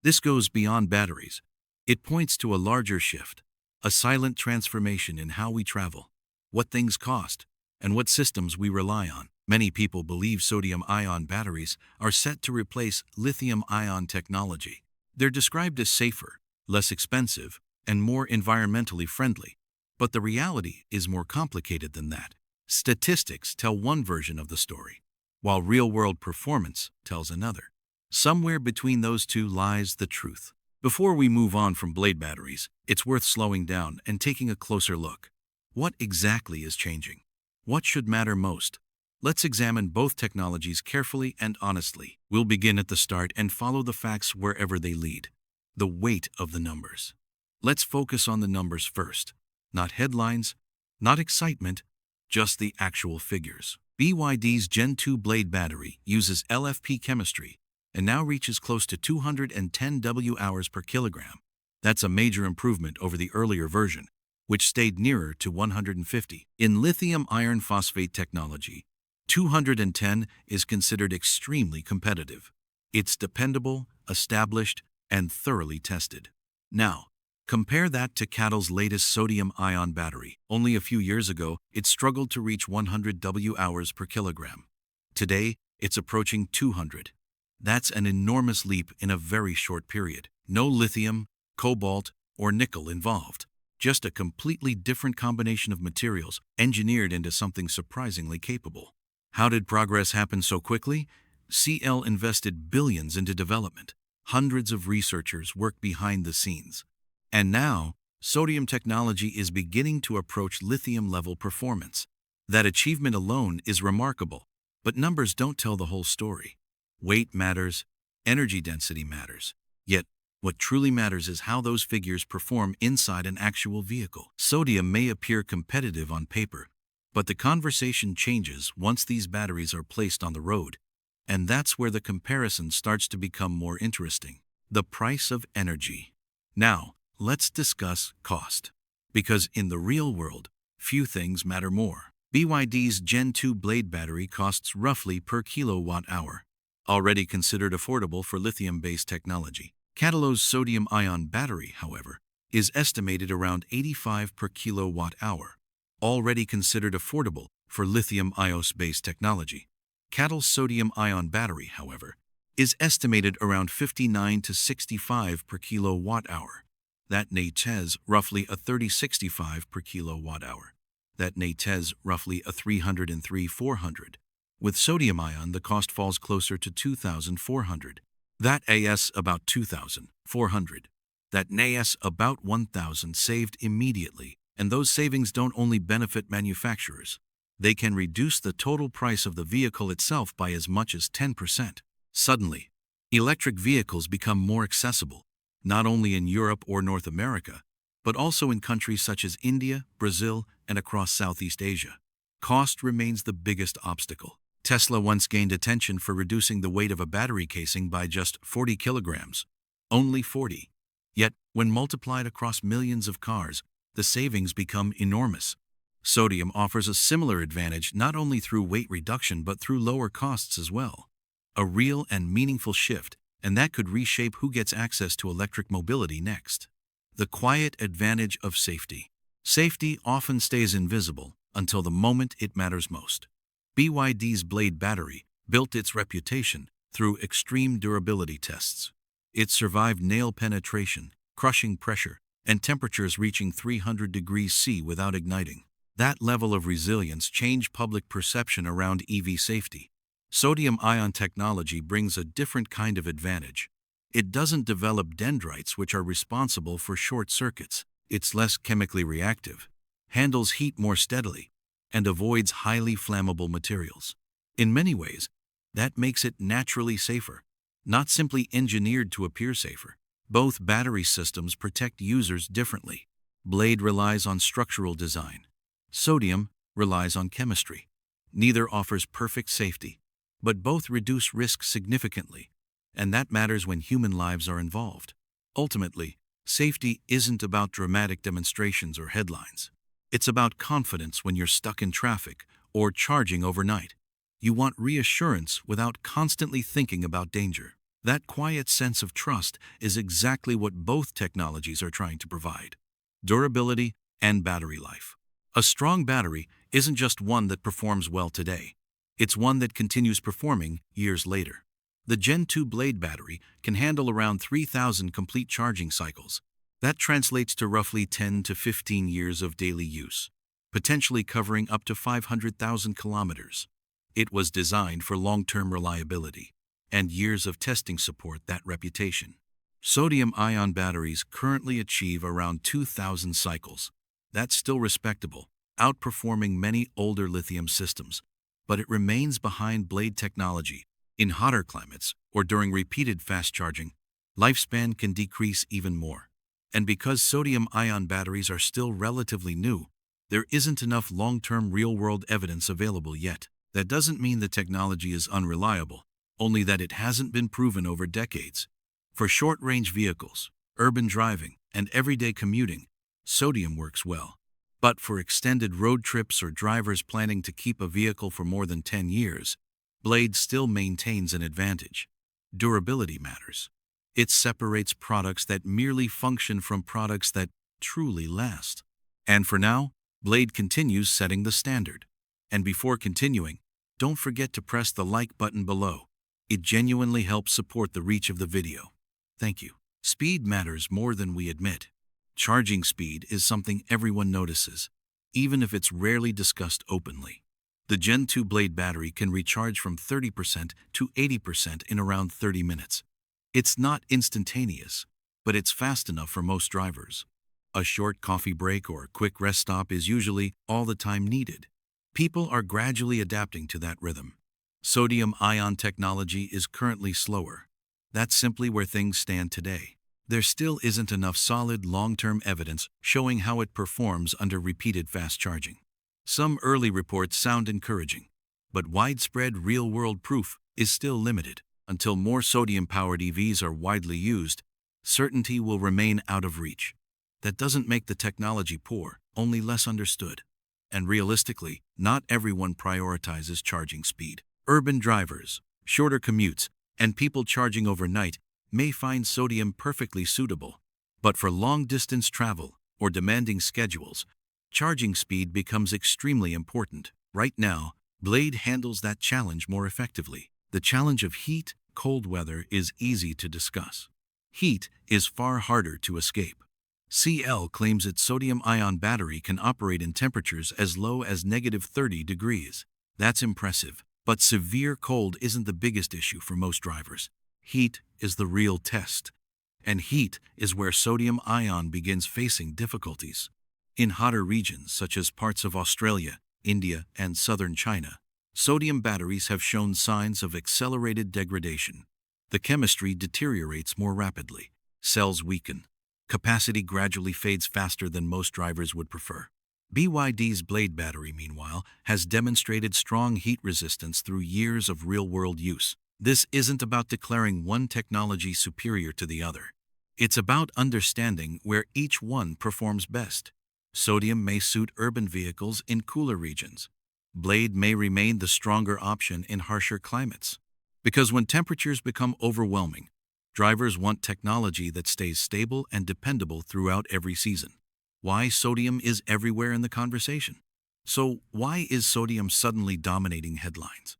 This goes beyond batteries. It points to a larger shift, a silent transformation in how we travel, what things cost, and what systems we rely on. Many people believe sodium-ion batteries are set to replace lithium-ion technology. They're described as safer, less expensive, and more environmentally friendly. But the reality is more complicated than that. Statistics tell one version of the story, while real-world performance tells another. Somewhere between those two lies the truth. Before we move on from Blade batteries, it's worth slowing down and taking a closer look. What exactly is changing? What should matter most? Let's examine both technologies carefully and honestly. We'll begin at the start and follow the facts wherever they lead. The weight of the numbers. Let's focus on the numbers first. Not headlines, not excitement, just the actual figures. BYD's Gen 2 Blade battery uses LFP chemistry and now reaches close to 210 Wh per kilogram. That's a major improvement over the earlier version, which stayed nearer to 150. In lithium iron phosphate technology, 210 is considered extremely competitive. It's dependable, established, and thoroughly tested. Now, compare that to CATL's latest sodium-ion battery. Only a few years ago, it struggled to reach 100 Wh per kilogram. Today, it's approaching 200. That's an enormous leap in a very short period. No lithium, cobalt, or nickel involved. Just a completely different combination of materials engineered into something surprisingly capable. How did progress happen so quickly? CL invested billions into development. Hundreds of researchers worked behind the scenes. And now, sodium technology is beginning to approach lithium-level performance. That achievement alone is remarkable, but numbers don't tell the whole story. Weight matters, energy density matters. Yet, what truly matters is how those figures perform inside an actual vehicle. Sodium may appear competitive on paper, but the conversation changes once these batteries are placed on the road, and that's where the comparison starts to become more interesting. The price of energy. Now, let's discuss cost. Because in the real world, few things matter more. BYD's Gen 2 Blade battery costs roughly per kilowatt-hour, already considered affordable for lithium-based technology. CATL's sodium-ion battery, however, is estimated around 85 per kilowatt-hour, already considered affordable for lithium-ion-based technology. CATL's sodium-ion battery, however, is estimated around 59 to 65 per kilowatt-hour. That NATES roughly a 3065 per kilowatt-hour. That NATES roughly a 303-400. With sodium-ion, the cost falls closer to 2,400. That AS about 2,400. That NAS about 1,000 saved immediately. And those savings don't only benefit manufacturers. They can reduce the total price of the vehicle itself by as much as 10%. Suddenly, electric vehicles become more accessible, not only in Europe or North America, but also in countries such as India, Brazil, and across Southeast Asia. Cost remains the biggest obstacle. Tesla once gained attention for reducing the weight of a battery casing by just 40 kilograms. Only 40. Yet, when multiplied across millions of cars, the savings become enormous. Sodium offers a similar advantage not only through weight reduction but through lower costs as well. A real and meaningful shift, and that could reshape who gets access to electric mobility next. The quiet advantage of safety. Safety often stays invisible until the moment it matters most. BYD's Blade battery built its reputation through extreme durability tests. It survived nail penetration, crushing pressure, and temperatures reaching 300 degrees C without igniting. That level of resilience changed public perception around EV safety. Sodium-ion technology brings a different kind of advantage. It doesn't develop dendrites which are responsible for short circuits. It's less chemically reactive, handles heat more steadily, and avoids highly flammable materials. In many ways, that makes it naturally safer, not simply engineered to appear safer. Both battery systems protect users differently. Blade relies on structural design. Sodium relies on chemistry. Neither offers perfect safety, but both reduce risk significantly, and that matters when human lives are involved. Ultimately, safety isn't about dramatic demonstrations or headlines. It's about confidence when you're stuck in traffic or charging overnight. You want reassurance without constantly thinking about danger. That quiet sense of trust is exactly what both technologies are trying to provide: durability and battery life. A strong battery isn't just one that performs well today. It's one that continues performing years later. The Gen 2 Blade battery can handle around 3,000 complete charging cycles. That translates to roughly 10 to 15 years of daily use, potentially covering up to 500,000 kilometers. It was designed for long-term reliability, and years of testing support that reputation. Sodium-ion batteries currently achieve around 2,000 cycles. That's still respectable, outperforming many older lithium systems, but it remains behind Blade technology. In hotter climates or during repeated fast charging, lifespan can decrease even more. And because sodium-ion batteries are still relatively new, there isn't enough long-term real-world evidence available yet. That doesn't mean the technology is unreliable, only that it hasn't been proven over decades. For short-range vehicles, urban driving, and everyday commuting, sodium works well. But for extended road trips or drivers planning to keep a vehicle for more than 10 years, Blade still maintains an advantage. Durability matters. It separates products that merely function from products that truly last. And for now, Blade continues setting the standard. And before continuing, don't forget to press the like button below. It genuinely helps support the reach of the video. Thank you. Speed matters more than we admit. Charging speed is something everyone notices, even if it's rarely discussed openly. The Gen 2 Blade battery can recharge from 30% to 80% in around 30 minutes. It's not instantaneous, but it's fast enough for most drivers. A short coffee break or quick rest stop is usually all the time needed. People are gradually adapting to that rhythm. Sodium-ion technology is currently slower. That's simply where things stand today. There still isn't enough solid long-term evidence showing how it performs under repeated fast charging. Some early reports sound encouraging, but widespread real-world proof is still limited. Until more sodium-powered EVs are widely used, certainty will remain out of reach. That doesn't make the technology poor, only less understood. And realistically, not everyone prioritizes charging speed. Urban drivers, shorter commutes, and people charging overnight may find sodium perfectly suitable. But for long-distance travel or demanding schedules, charging speed becomes extremely important. Right now, Blade handles that challenge more effectively. The challenge of heat, cold weather is easy to discuss. Heat is far harder to escape. CL claims its sodium-ion battery can operate in temperatures as low as -30 degrees. That's impressive, but severe cold isn't the biggest issue for most drivers. Heat is the real test. And heat is where sodium-ion begins facing difficulties. In hotter regions such as parts of Australia, India, and southern China, sodium batteries have shown signs of accelerated degradation. The chemistry deteriorates more rapidly. Cells weaken. Capacity gradually fades faster than most drivers would prefer. BYD's Blade battery, meanwhile, has demonstrated strong heat resistance through years of real-world use. This isn't about declaring one technology superior to the other. It's about understanding where each one performs best. Sodium may suit urban vehicles in cooler regions. Blade may remain the stronger option in harsher climates. Because when temperatures become overwhelming, drivers want technology that stays stable and dependable throughout every season. Why sodium is everywhere in the conversation? So why is sodium suddenly dominating headlines?